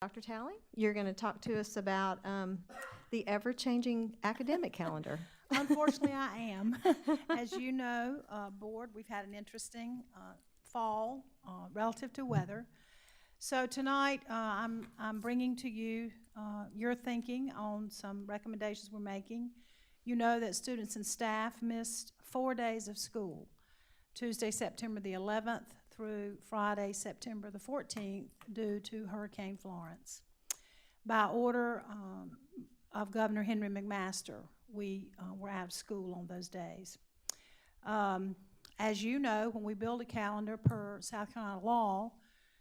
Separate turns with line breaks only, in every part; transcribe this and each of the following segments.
Dr. Talley, you're going to talk to us about the ever-changing academic calendar.
Unfortunately, I am. As you know, Board, we've had an interesting fall relative to weather. So tonight, I'm bringing to you your thinking on some recommendations we're making. You know that students and staff missed 4 days of school, Tuesday, September the 11th through Friday, September the 14th, due to Hurricane Florence. By order of Governor Henry McMaster, we were out of school on those days. As you know, when we build a calendar per South Carolina law,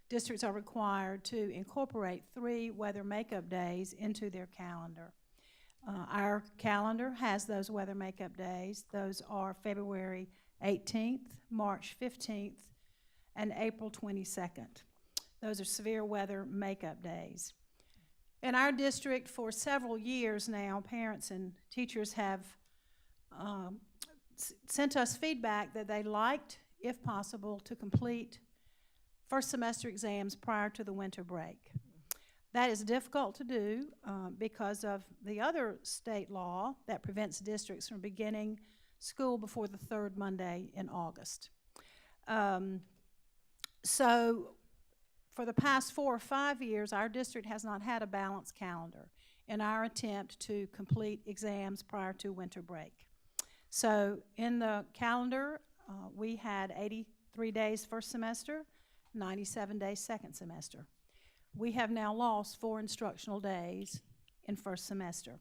districts are required to incorporate 3 weather makeup days into their calendar. Our calendar has those weather makeup days. Those are February 18th, March 15th, and April 22nd. Those are severe weather makeup days. In our district, for several years now, parents and teachers have sent us feedback that they liked, if possible, to complete first semester exams prior to the winter break. That is difficult to do because of the other state law that prevents districts from beginning school before the 3rd Monday in August. So for the past 4 or 5 years, our district has not had a balanced calendar in our attempt to complete exams prior to winter break. So in the calendar, we had 83 days first semester, 97 days second semester. We have now lost 4 instructional days in first semester.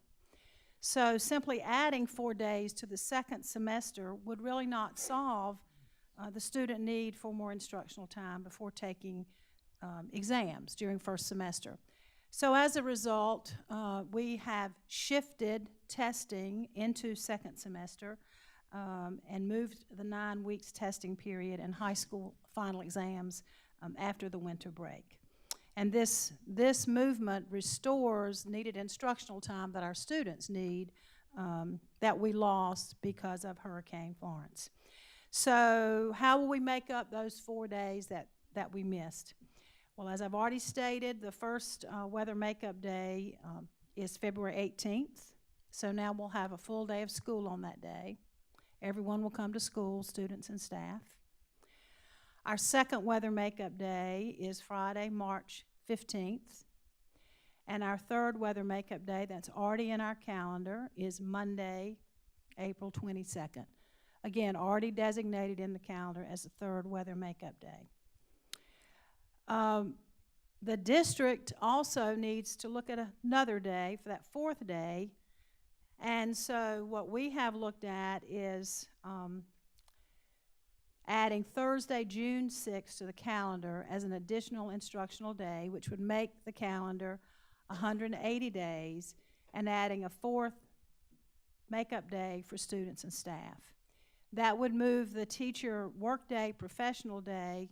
So simply adding 4 days to the second semester would really not solve the student need for more instructional time before taking exams during first semester. So as a result, we have shifted testing into second semester and moved the 9 weeks testing period and high school final exams after the winter break. And this movement restores needed instructional time that our students need that we lost because of Hurricane Florence. So how will we make up those 4 days that we missed? Well, as I've already stated, the first weather makeup day is February 18th. So now we'll have a full day of school on that day. Everyone will come to school, students and staff. Our second weather makeup day is Friday, March 15th. And our third weather makeup day that's already in our calendar is Monday, April 22nd. Again, already designated in the calendar as the third weather makeup day. The district also needs to look at another day for that 4th day. And so what we have looked at is adding Thursday, June 6th to the calendar as an additional instructional day, which would make the calendar 180 days, and adding a 4th makeup day for students and staff. That would move the teacher workday professional day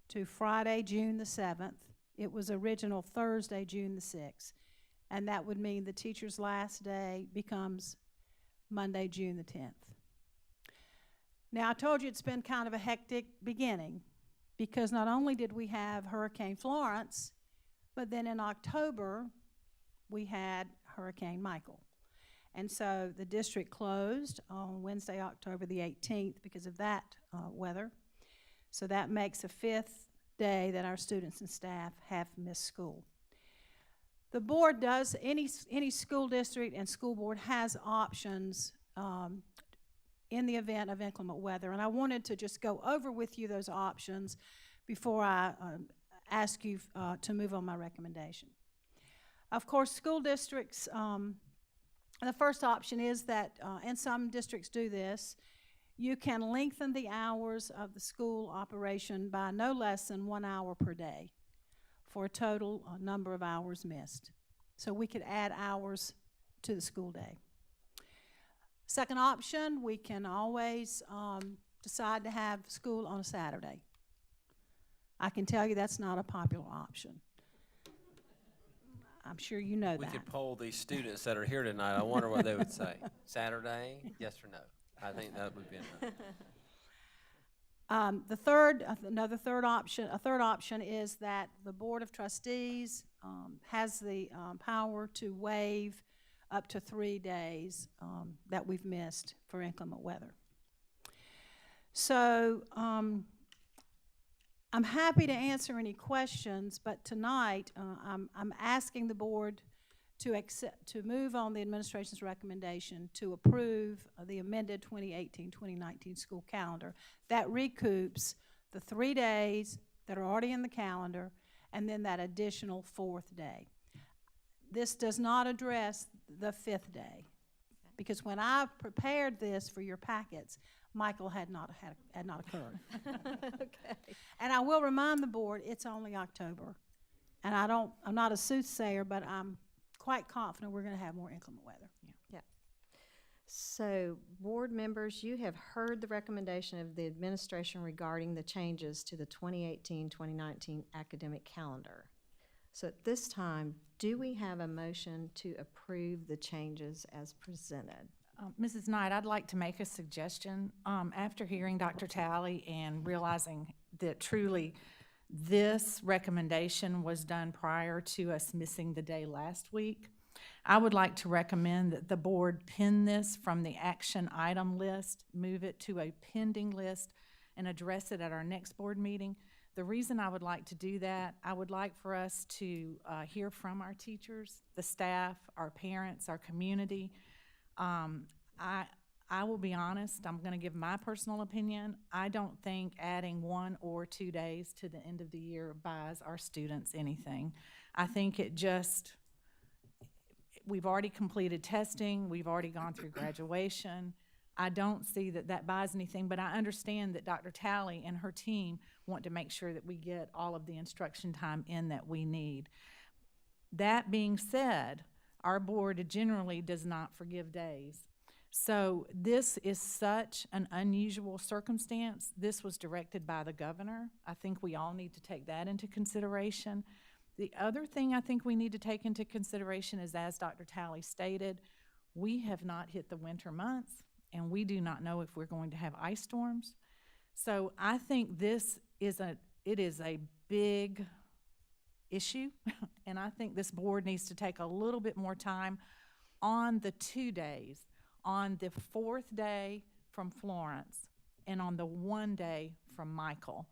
to Friday, June the 7th. It was original Thursday, June the 6th. And that would mean the teacher's last day becomes Monday, June the 10th. Now, I told you it's been kind of a hectic beginning because not only did we have Hurricane Florence, but then in October, we had Hurricane Michael. And so the district closed on Wednesday, October the 18th because of that weather. So that makes a 5th day that our students and staff have missed school. The board does, any school district and school board has options in the event of inclement weather. And I wanted to just go over with you those options before I ask you to move on my recommendation. Of course, school districts, the first option is that, and some districts do this, you can lengthen the hours of the school operation by no less than 1 hour per day for a total number of hours missed. So we could add hours to the school day. Second option, we can always decide to have school on a Saturday. I can tell you that's not a popular option. I'm sure you know that.
We could poll these students that are here tonight. I wonder what they would say. Saturday, yes or no? I think that would be enough.
Another third option is that the Board of Trustees has the power to waive up to 3 days that we've missed for inclement weather. So I'm happy to answer any questions, but tonight I'm asking the board to move on the administration's recommendation to approve the amended 2018-2019 school calendar. That recoups the 3 days that are already in the calendar and then that additional 4th day. This does not address the 5th day, because when I prepared this for your packets, Michael had not occurred.
Okay.
And I will remind the board, it's only October. And I'm not a soothsayer, but I'm quite confident we're going to have more inclement weather.
Yeah. So, board members, you have heard the recommendation of the administration regarding the changes to the 2018-2019 academic calendar. So at this time, do we have a motion to approve the changes as presented?
Mrs. Knight, I'd like to make a suggestion. After hearing Dr. Talley and realizing that truly this recommendation was done prior to us missing the day last week, I would like to recommend that the board pin this from the action item list, move it to a pending list, and address it at our next board meeting. The reason I would like to do that, I would like for us to hear from our teachers, the staff, our parents, our community. I will be honest, I'm going to give my personal opinion. I don't think adding 1 or 2 days to the end of the year buys our students anything. I think we've already completed testing, we've already gone through graduation. I don't see that buys anything, but I understand that Dr. Talley and her team want to make sure that we get all of the instruction time in that we need. That being said, our board generally does not forgive days. So this is such an unusual circumstance. This was directed by the governor. I think we all need to take that into consideration. The other thing I think we need to take into consideration is, as Dr. Talley stated, we have not hit the winter months, and we do not know if we're going to have ice storms. So I think it is a big issue, and I think this board needs to take a little bit more time on the 2 days, on the 4th day from Florence, and on the 1 day from Michael,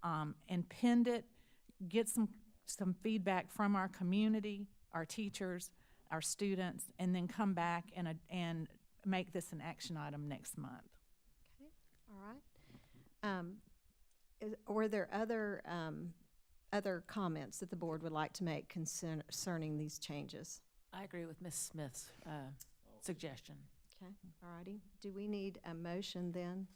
and pin it, get some feedback from our community, our teachers, our students, and then come back and make this an action item next month.
Okay, all right. Were there other comments that the board would like to make concerning these changes?
I agree with Ms. Smith's suggestion.
Okay, all righty. Do we need a motion then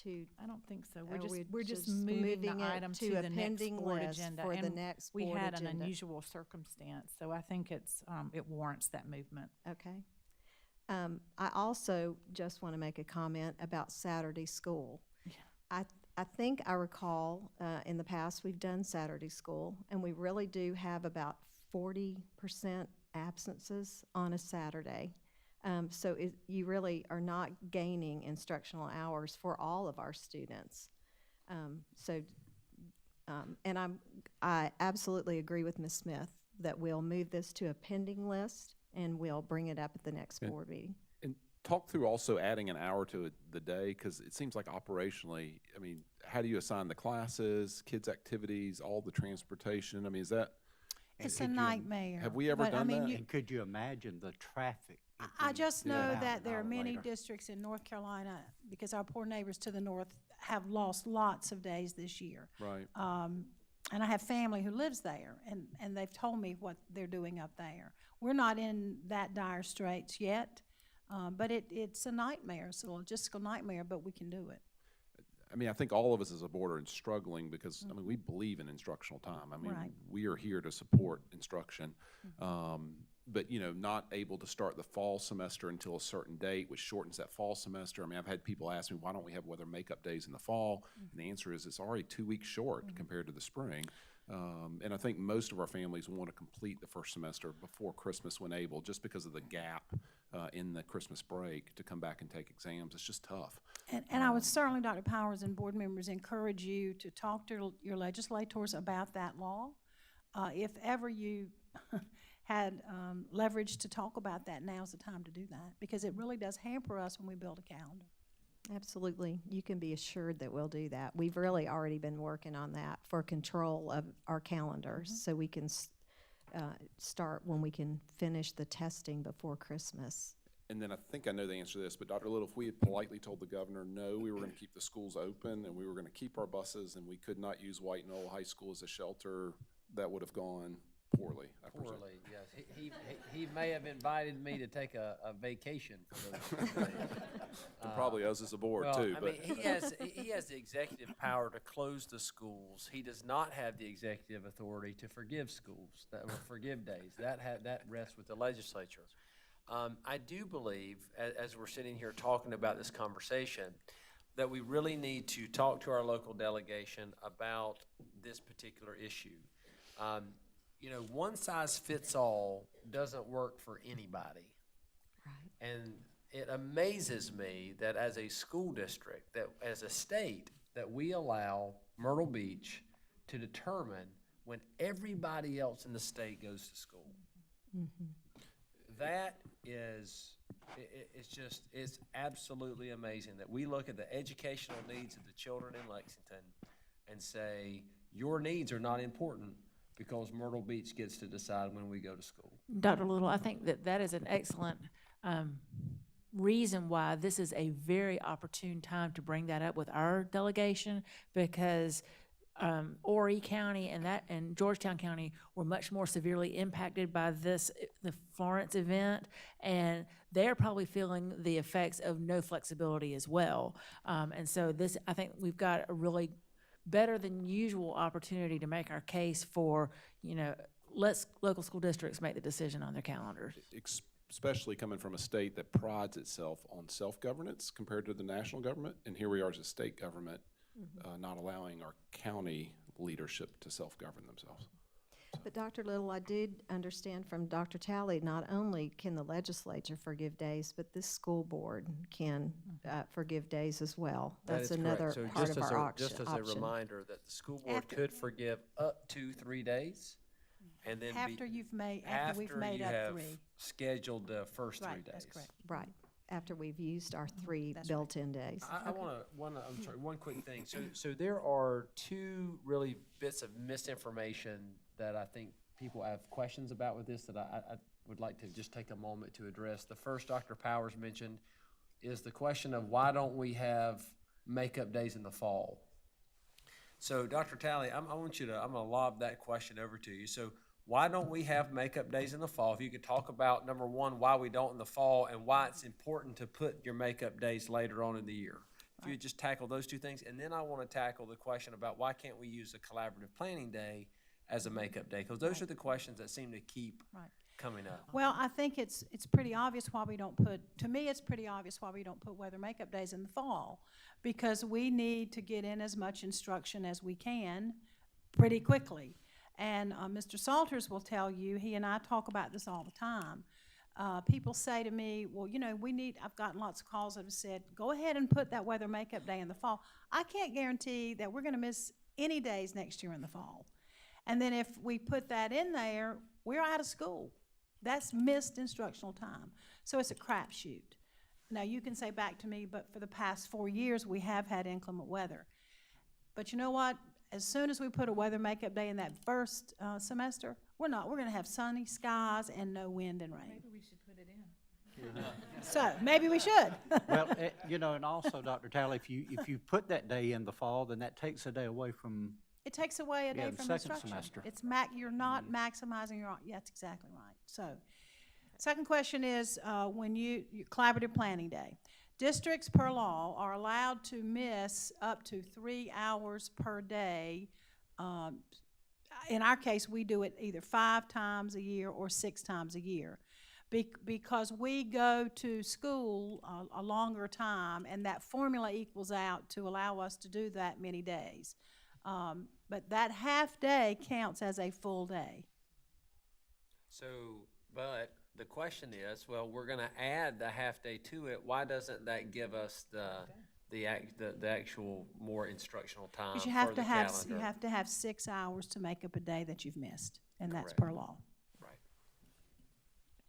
to?
I don't think so.
Are
We're just
moving
moving the
it
item to
a
the next
pending
board
list
agenda.
for the
And
next
we
board
had an
agenda?
unusual circumstance, so I think it warrants that movement.
Okay. I also just want to make a comment about Saturday school.
Yeah.
I think I recall in the past we've done Saturday school, and we really do have about 40% absences on a Saturday. So you really are not gaining instructional hours for all of our students. And I absolutely agree with Ms. Smith that we'll move this to a pending list and we'll bring it up at the next board meeting.
And talk through also adding an hour to the day, because it seems like operationally, I mean, how do you assign the classes, kids' activities, all the transportation? I mean, is that?
It's a nightmare.
Have we ever
But,
done that?
And could you imagine the traffic? if
I
we
just
did it
know
out
that
an
there are
hour
many
later?
districts in North Carolina, because our poor neighbors to the north have lost lots of days this year.
Right.
And I have family who lives there, and they've told me what they're doing up there. We're not in that dire straits yet, but it's a nightmare. It's a logistical nightmare, but we can do it.
I mean, I think all of us as a board are struggling because, I mean, we believe in instructional time. I mean,
Right.
we are here to support instruction. But, you know, not able to start the fall semester until a certain date, which shortens that fall semester. I mean, I've had people ask me, why don't we have weather makeup days in the fall? And the answer is it's already 2 weeks short compared to the spring. And I think most of our families want to complete the first semester before Christmas when able, just because of the gap in the Christmas break to come back and take exams. It's just tough.
And I would certainly, Dr. Powers and board members, encourage you to talk to your legislators about that law. If ever you had leverage to talk about that, now's the time to do that, because it really does hamper us when we build a calendar.
Absolutely. You can be assured that we'll do that. We've really already been working on that for control of our calendars, so we can start when we can finish the testing before Christmas.
And then I think I know the answer to this, but Dr. Little, if we had politely told the governor, no, we were going to keep the schools open and we were going to keep our buses and we could not use White Knoll High School as a shelter, that would have gone poorly, I presume.
Poorly, yes. He may have invited me to take a vacation for those 2 days.
And probably us as a board
Well,
too,
I
but.
mean, he has the executive power to close the schools. He does not have the executive authority to forgive schools, or forgive days. That rests with the legislature. I do believe, as we're sitting here talking about this conversation, that we really need to talk to our local delegation about this particular issue. One size fits all doesn't work for anybody.
Right.
And it amazes me that as a school district, that as a state, that we allow Myrtle Beach to determine when everybody else in the state goes to school.
Mm-hmm.
That is, it's absolutely amazing that we look at the educational needs of the children in Lexington and say, your needs are not important because Myrtle Beach gets to decide when we go to school.
Dr. Little, I think that is an excellent reason why this is a very opportune time to bring that up with our delegation, because Horry County and Georgetown County were much more severely impacted by the Florence event, and they're probably feeling the effects of no flexibility as well. And so I think we've got a really better than usual opportunity to make our case for, let's local school districts make the decision on their calendars.
Especially coming from a state that prides itself on self-governance compared to the national government, and here we are as a state government not allowing our county leadership to self-govern themselves.
But Dr. Little, I did understand from Dr. Talley, not only can the legislature forgive days, but this school board can forgive days as well.
That
That's
is
another
correct.
part
So
of our
just as a
option.
reminder that the school board could forgive up to 3 days, and then
After we've made up
you
3.
have scheduled the first 3
Right,
days.
that's correct.
Right, after we've used our 3
That's right.
built-in days.
I'm sorry, one quick thing. So there are 2 really bits of misinformation that I think people have questions about with this that I would like to just take a moment to address. The first Dr. Powers mentioned is the question of why don't we have makeup days in the fall? So Dr. Talley, I'm gonna lob that question over to you. So why don't we have makeup days in the fall? If you could talk about, number one, why we don't in the fall and why it's important to put your makeup days later on in the year. If you would just tackle those 2 things. And then I want to tackle the question about why can't we use a collaborative planning day as a makeup day? Because those are the questions that seem to keep coming up.
Well, I think it's pretty obvious why we don't put, to me, it's pretty obvious why we don't put weather makeup days in the fall, because we need to get in as much instruction as we can pretty quickly. And Mr. Salters will tell you, he and I talk about this all the time. People say to me, well, I've gotten lots of calls that have said, go ahead and put that weather makeup day in the fall. I can't guarantee that we're gonna miss any days next year in the fall. And then if we put that in there, we're out of school. That's missed instructional time. So it's a crapshoot. Now, you can say back to me, but for the past 4 years, we have had inclement weather. But you know what? As soon as we put a weather makeup day in that first semester, we're going to have sunny skies and no wind and rain.
Maybe we should put it in.
So maybe we should.
Well, and also, Dr. Talley, if you put that day in the fall, then that takes a day away from,
It takes away a day
the
from
second
instruction.
semester.
It's you're not maximizing your, yeah, that's exactly right. So, second question is, when your collaborative planning day. Districts per law are allowed to miss up to 3 hours per day. In our case, we do it either 5 times a year or 6 times a year. Because we go to school a longer time, and that formula equals out to allow us to do that many days. But that half-day counts as a full day.
So, but the question is, well, we're gonna add the half-day to it, why doesn't that give us the actual more instructional time
Because
for
you
the
have to have,
calendar?
you have to have 6 hours to make up a day that you've missed, and that's
Correct.
per law.
Right.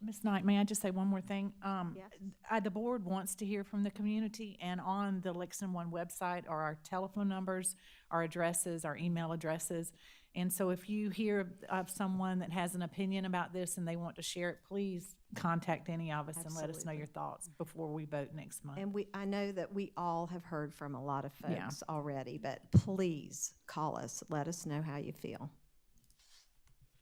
Ms. Knight, may I just say one more thing?
Yes.
The board wants to hear from the community, and on the Lexington One website are our telephone numbers, our addresses, our email addresses. And so if you hear of someone that has an opinion about this and they want to share it, please contact any of us and let us know your thoughts before we vote next month.
And I know that we all have heard from a lot of
Yeah.
folks already, but please call us. Let us know how you feel.